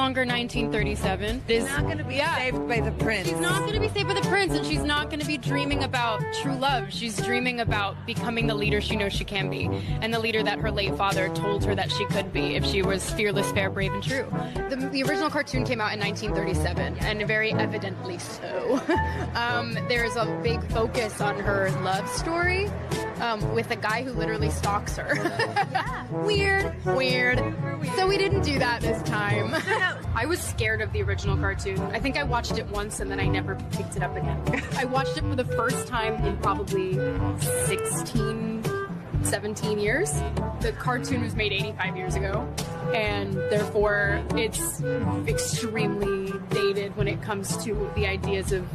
longer 1937. She's not going to be saved by the prince. She's not going to be saved by the prince, and she's not going to be dreaming about true love. She's dreaming about becoming the leader she knows she can be, and the leader that her late father told her that she could be if she was fearless, fair, brave, and true. The original cartoon came out in 1937, and very evidently so. There's a big focus on her love story with a guy who literally stalks her. Weird. So we didn't do that this time. I was scared of the original cartoon. I think I watched it once and then I never picked it up again. I watched it for the first time in probably 17 years. The cartoon was made 85 years ago, and therefore it's extremely dated when it comes to the ideas of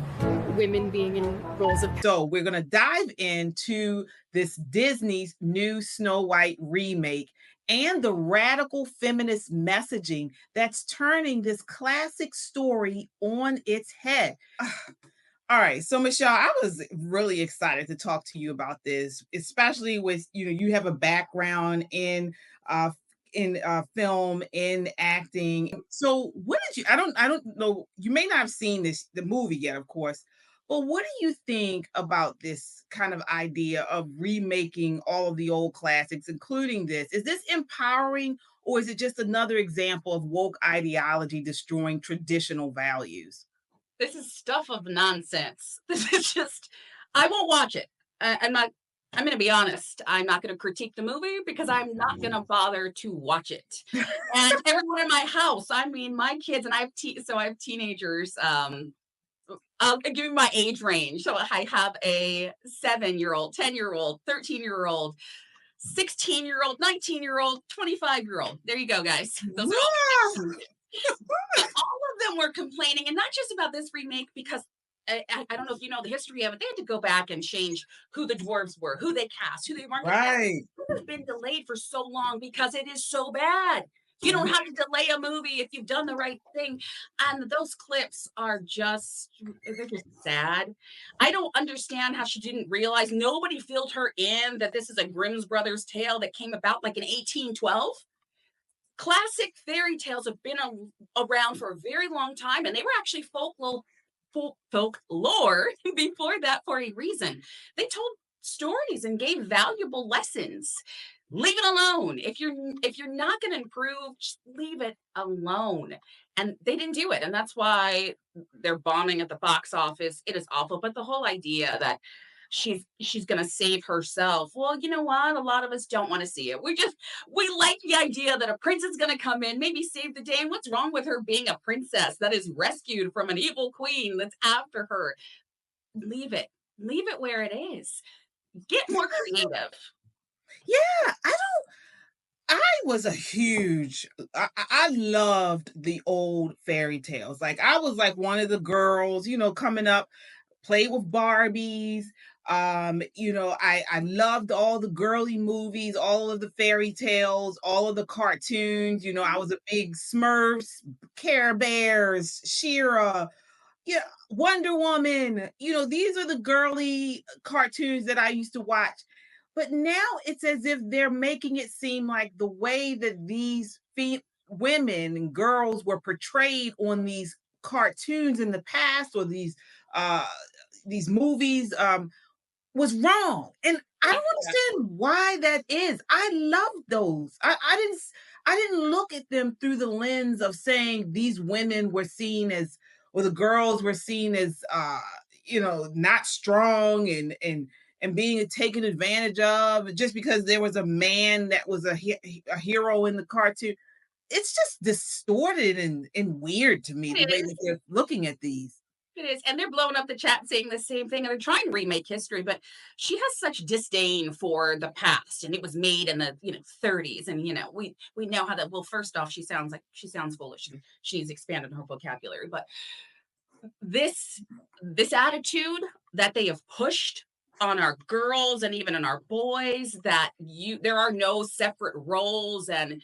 women being in roles of power. So we're going to dive into this Disney's new Snow White remake and the radical feminist messaging that's turning this classic story on its head. All right, so Michelle, I was really excited to talk to you about this, especially with, you have a background in film, in acting. So what did you, I don't know, you may not have seen the movie yet, of course, but what do you think about this kind of idea of remaking all of the old classics, including this? Is this empowering, or is it just another example of woke ideology destroying traditional values? This is stuff of nonsense. This is just, I won't watch it. I'm going to be honest. I'm not going to critique the movie because I'm not going to bother to watch it. And everyone in my house, I mean, my kids, and I have teenagers. I'll give you my age range. So I have a 7-year-old, 10-year-old, 13-year-old, 16-year-old, 19-year-old, 25-year-old. There you go, guys. Those are all of them were complaining, and not just about this remake, because I don't know if you know the history of it. They had to go back and change who the dwarves were, who they cast, who they weren't. Right. It has been delayed for so long because it is so bad. You don't have to delay a movie if you've done the right thing. And those clips are they're just sad. I don't understand how she didn't realize, nobody filled her in that this is a Grimm's Brothers tale that came about like in 1812. Classic fairy tales have been around for a very long time, and they were actually folklore before that for a reason. They told stories and gave valuable lessons. Leave it alone. If you're not going to improve, just leave it alone. And they didn't do it, and that's why they're bombing at the box office. It is awful. But the whole idea that she's going to save herself. Well, you know what? A lot of us don't want to see it. We like the idea that a prince is going to come in, maybe save the day. And what's wrong with her being a princess that is rescued from an evil queen that's after her? Leave it where it is. Get more creative. Yeah, I loved the old fairy tales. Like, I was like one of the girls, coming up, played with Barbies. I loved all the girly movies, all of the fairy tales, all of the cartoons. I was a big Smurfs, Care Bears, She-Ra, Wonder Woman. These are the girly cartoons that I used to watch. But now it's as if they're making it seem like the way that these women and girls were portrayed on these cartoons in the past, or these movies, was wrong. And I don't understand why that is. I loved those. I didn't look at them through the lens of saying these women were seen as, or the girls were seen as, not strong and being taken advantage of just because there was a man that was a hero in the cartoon. It's just distorted and weird to me, the way that they're looking at these. It is. And they're blowing up the chat saying the same thing. And they're trying to remake history, but she has such disdain for the past. And it was made in the 30s. And we know how that. Well, first off, she sounds foolish, and she's expanded her vocabulary. But this attitude that they have pushed on our girls and even on our boys, that there are no separate roles, and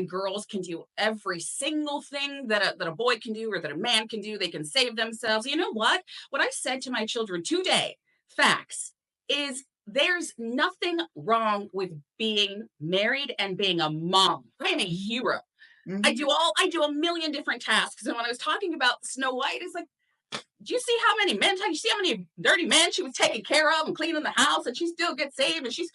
girls can do every single thing that a boy can do, or that a man can do. They can save themselves. You know what I said to my children today, facts, is there's nothing wrong with being married and being a mom. I am a hero. I do a million different tasks. And when I was talking about Snow White, it's like, do you see how many men? You see how many dirty men she was taking care of and cleaning the house, and she still gets saved, and she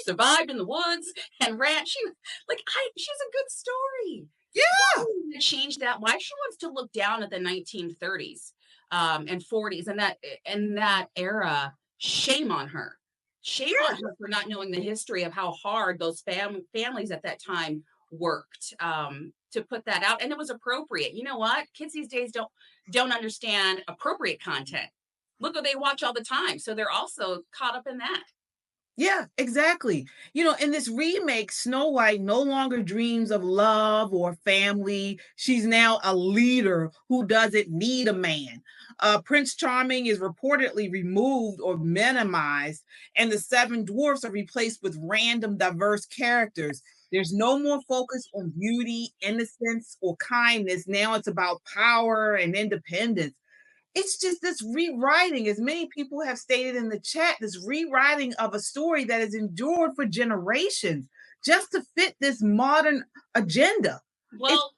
survived in the woods and ran. She's a good story. Yeah. Why change that? Why she wants to look down at the 1930s and 40s and that era? Shame on her. Shame on her for not knowing the history of how hard those families at that time worked to put that out. And it was appropriate. You know what? Kids these days don't understand appropriate content. Look what they watch all the time. So they're also caught up in that. Yeah, exactly. In this remake, Snow White no longer dreams of love or family. She's now a leader who doesn't need a man. Prince Charming is reportedly removed or minimized, and the seven dwarfs are replaced with random, diverse characters. There's no more focus on beauty, innocence, or kindness. Now it's about power and independence. It's just this rewriting, as many people have stated in the chat, this rewriting of a story that has endured for generations just to fit this modern agenda. Well,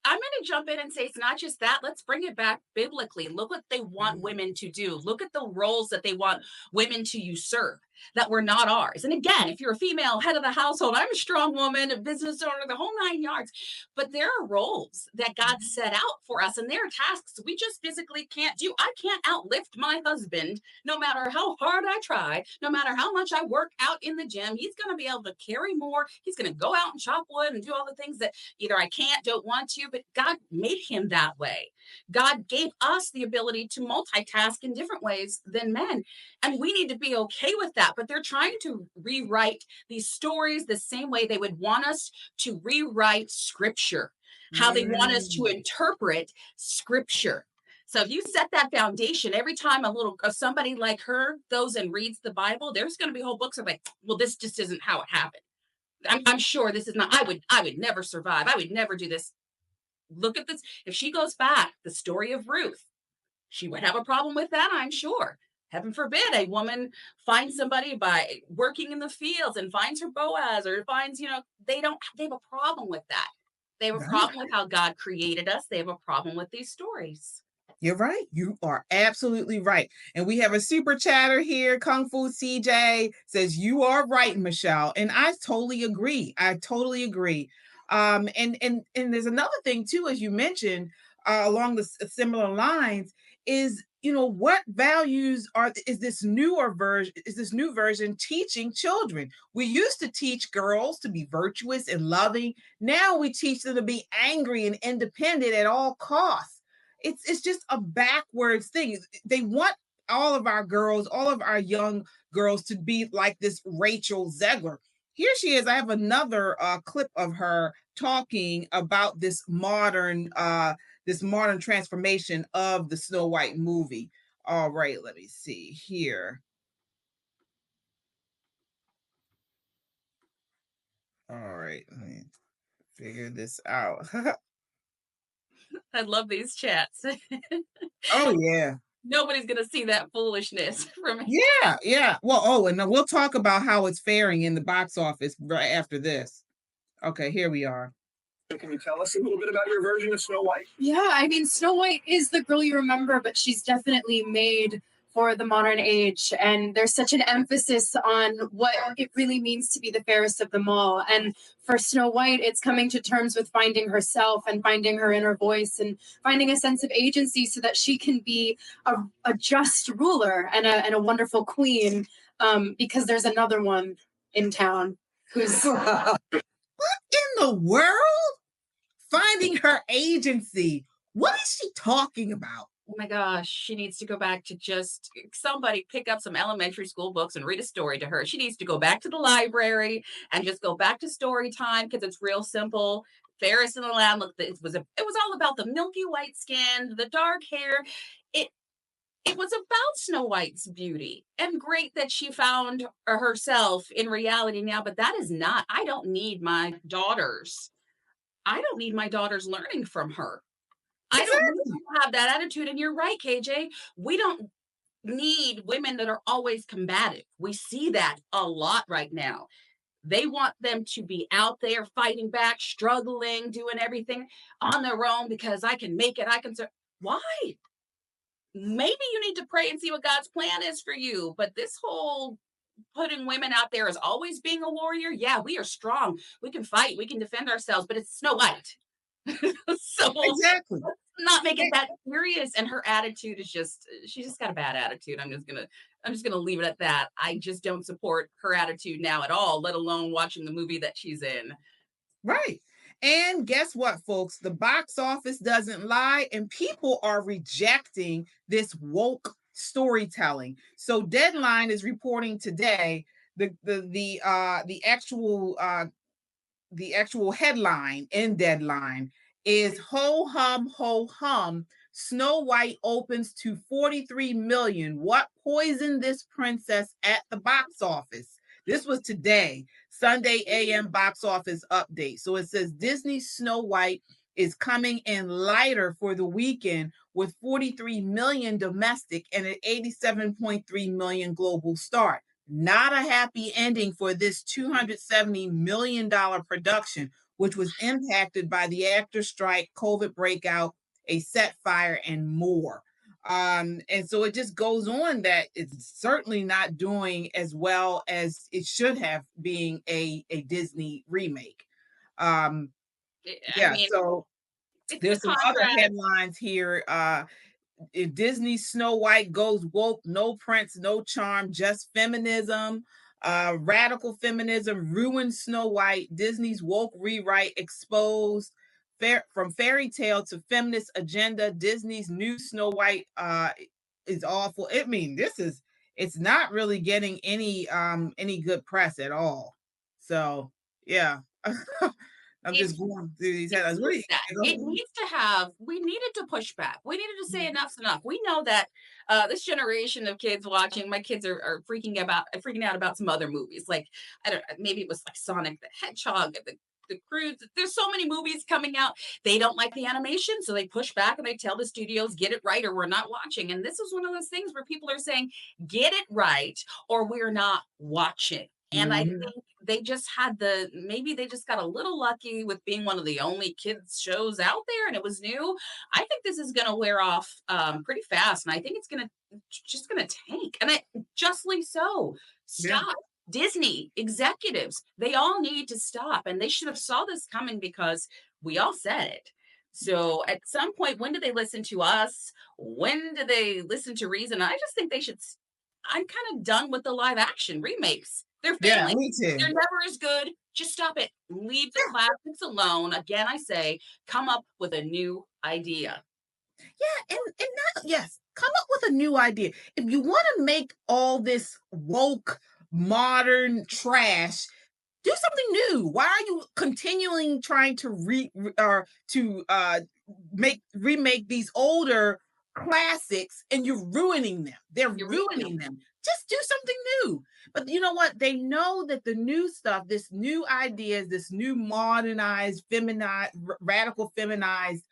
I'm going to jump in and say it's not just that. Let's bring it back biblically. Look what they want women to do. Look at the roles that they want women to usurp that were not ours. And again, if you're a female head of the household, I'm a strong woman, a business owner, the whole 9 yards. But there are roles that God set out for us, and there are tasks we just physically can't do. I can't outlift my husband, no matter how hard I try, no matter how much I work out in the gym. He's going to be able to carry more. He's going to go out and chop wood and do all the things that either I can't, don't want to, but God made him that way. God gave us the ability to multitask in different ways than men. And we need to be okay with that. But they're trying to rewrite these stories the same way they would want us to rewrite scripture, how they want us to interpret scripture. So if you set that foundation, every time somebody like her goes and reads the Bible, there's going to be whole books of like, well, this just isn't how it happened. I'm sure this is not, I would never survive. I would never do this. Look at this. If she goes back, the story of Ruth, she would have a problem with that, I'm sure. Heaven forbid a woman finds somebody by working in the fields and finds her Boaz or finds, they have a problem with that. They have a problem with how God created us. They have a problem with these stories. You're right. You are absolutely right. And we have a super chatter here. Kung Fu CJ says, you are right, Michelle. And I totally agree. And there's another thing too, as you mentioned, along the similar lines, is what values is this new version teaching children? We used to teach girls to be virtuous and loving. Now we teach them to be angry and independent at all costs. It's just a backwards thing. They want all of our young girls to be like this Rachel Zegler. Here she is. I have another clip of her talking about this modern transformation of the Snow White movie. All right, let me see here. All right, let me figure this out. I love these chats. Oh, yeah. Nobody's going to see that foolishness from me. Yeah. Well, and we'll talk about how it's faring in the box office right after this. Okay, here we are. Can you tell us a little bit about your version of Snow White? Yeah, I mean, Snow White is the girl you remember, but she's definitely made for the modern age. And there's such an emphasis on what it really means to be the fairest of them all. And for Snow White, it's coming to terms with finding herself and finding her inner voice and finding a sense of agency so that she can be a just ruler and a wonderful queen, because there's another one in town who's... What in the world? Finding her agency. What is she talking about? Oh my gosh, she needs to go back to just somebody pick up some elementary school books and read a story to her. She needs to go back to the library and just go back to story time because it's real simple. Ferris and the Lamb, look, it was all about the milky white skin, the dark hair. It was about Snow White's beauty, and great that she found herself in reality now, but that is not, I don't need my daughters learning from her. I don't need to have that attitude. And you're right, KJ. We don't need women that are always combative. We see that a lot right now. They want them to be out there fighting back, struggling, doing everything on their own because I can make it. Why? Maybe you need to pray and see what God's plan is for you. But this whole putting women out there as always being a warrior, yeah, we are strong. We can fight. We can defend ourselves. But it's Snow White. So Exactly. not make it that serious. And her attitude is she's just got a bad attitude. I'm just gonna leave it at that. I just don't support her attitude now at all, let alone watching the movie that she's in. Right. And guess what, folks? The box office doesn't lie, and people are rejecting this woke storytelling. So Deadline is reporting today the actual headline in Deadline is ho hum, Snow White opens to 43 million. What poisoned this princess at the box office? This was today, Sunday AM box office update. So it says Disney Snow White is coming in lighter for the weekend with 43 million domestic and an 87.3 million global start. Not a happy ending for this $270 million production, which was impacted by the actor strike, COVID breakout, a set fire, and more. And so it just goes on that it's certainly not doing as well as it should have, being a Disney remake. So there's some other headlines here. If Disney Snow White goes woke, no prince, no charm, just feminism. Radical feminism ruins Snow White. Disney's woke rewrite exposed. From fairy tale to feminist agenda, Disney's new Snow White is awful. I mean, it's not really getting any good press at all. So yeah. I'm just going through these headlines. We needed to push back. We needed to say enough's enough. We know that this generation of kids watching, my kids are freaking out about some other movies. Like, I don't know, maybe it was like Sonic the Hedgehog, the Cruise. There's so many movies coming out. They don't like the animation, so they push back and they tell the studios, get it right or we're not watching. And this is one of those things where people are saying, get it right or we're not watching. And I think they just maybe they just got a little lucky with being one of the only kids shows out there and it was new. I think this is going to wear off pretty fast. And I think it's just going to tank. And justly so. Stop. Yeah. Disney executives, they all need to stop. And they should have saw this coming because we all said it. So at some point, when do they listen to us? When do they listen to reason? I just think they should. I'm kind of done with the live action remakes. They're failing. Yeah, me too. They're never as good. Just stop it. Leave the classics alone. Again, I say, come up with a new idea. Yeah, come up with a new idea. If you want to make all this woke, modern trash, do something new. Why are you continuing trying to remake these older classics and you're ruining them? They're ruining them. Just do something new. But you know what? They know that the new stuff, this new ideas, this new modernized, feminized, radical feminized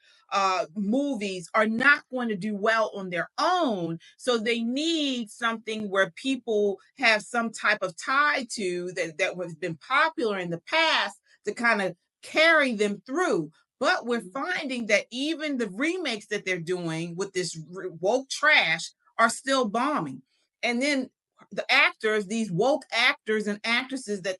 movies are not going to do well on their own. So they need something where people have some type of tie to that has been popular in the past to kind of carry them through. But we're finding that even the remakes that they're doing with this woke trash are still bombing. And then the actors, these woke actors and actresses that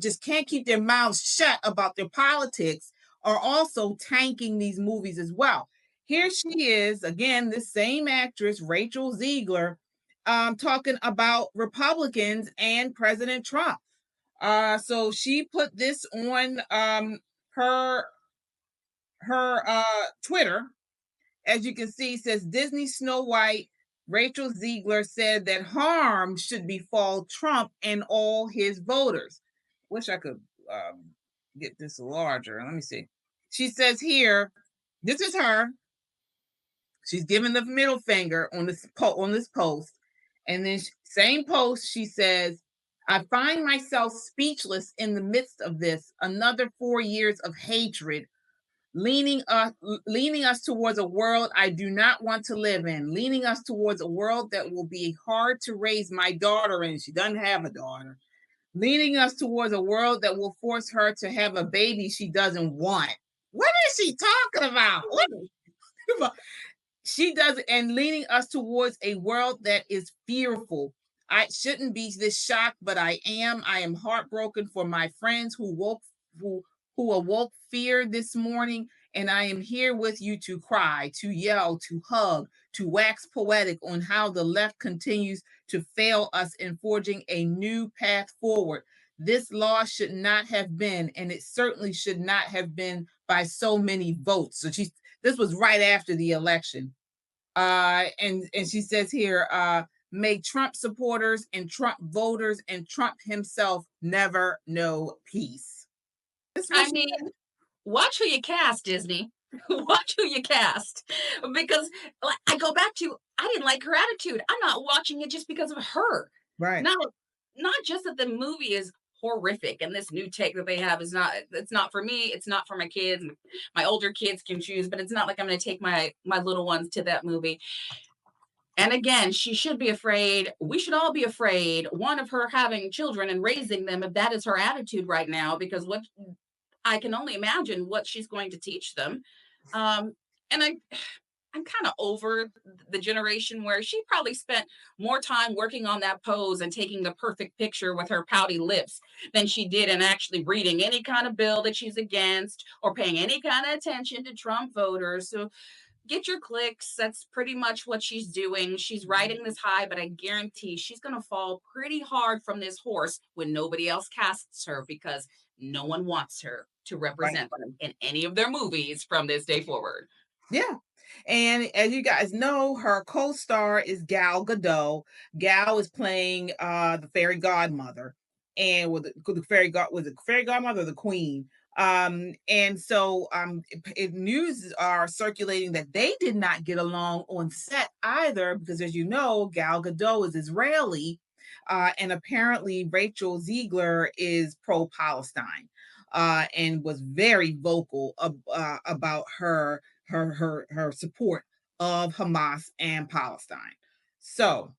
just can't keep their mouths shut about their politics are also tanking these movies as well. Here she is, again, this same actress, Rachel Zegler, talking about Republicans and President Trump. So she put this on her Twitter. As you can see, it says Disney Snow White. Rachel Zegler said that harm should befall Trump and all his voters. Wish I could get this larger. Let me see. She says here, this is her. She's giving the middle finger on this post. And then same post, she says, I find myself speechless in the midst of this. Another 4 years of hatred, leaning us towards a world I do not want to live in, leaning us towards a world that will be hard to raise my daughter in. She doesn't have a daughter. leading us towards a world that will force her to have a baby she doesn't want. What is she talking about? What? She does, and leading us towards a world that is fearful. I shouldn't be this shocked, but I am. I am heartbroken for my friends who awoke fear this morning, and I am here with you to cry, to yell, to hug, to wax poetic on how the left continues to fail us in forging a new path forward. This law should not have been, and it certainly should not have been by so many votes. So this was right after the election. And she says here, may Trump supporters and Trump voters and Trump himself never know peace. I mean, watch who you cast, Disney. Watch who you cast. Because I go back to, I didn't like her attitude. I'm not watching it just because of her. Right. Not just that the movie is horrific and this new take that they have is not, it's not for me, it's not for my kids. My older kids can choose, but it's not like I'm going to take my little ones to that movie. And again, she should be afraid. We should all be afraid, one, of her having children and raising them, if that is her attitude right now, because what I can only imagine what she's going to teach them. And I'm kind of over the generation where she probably spent more time working on that pose and taking the perfect picture with her pouty lips than she did in actually reading any kind of bill that she's against or paying any kind of attention to Trump voters. So get your clicks. That's pretty much what she's doing. She's riding this high, but I guarantee she's going to fall pretty hard from this horse when nobody else casts her, because no one wants her to represent them in any of their movies from this day forward. Yeah. And as you guys know, her co-star is Gal Gadot. Gal is playing the fairy godmother, and with the fairy godmother or the queen. And so news are circulating that they did not get along on set either, because as you know, Gal Gadot is Israeli, and apparently Rachel Zegler is pro-Palestine, and was very vocal about her support of Hamas and Palestine. So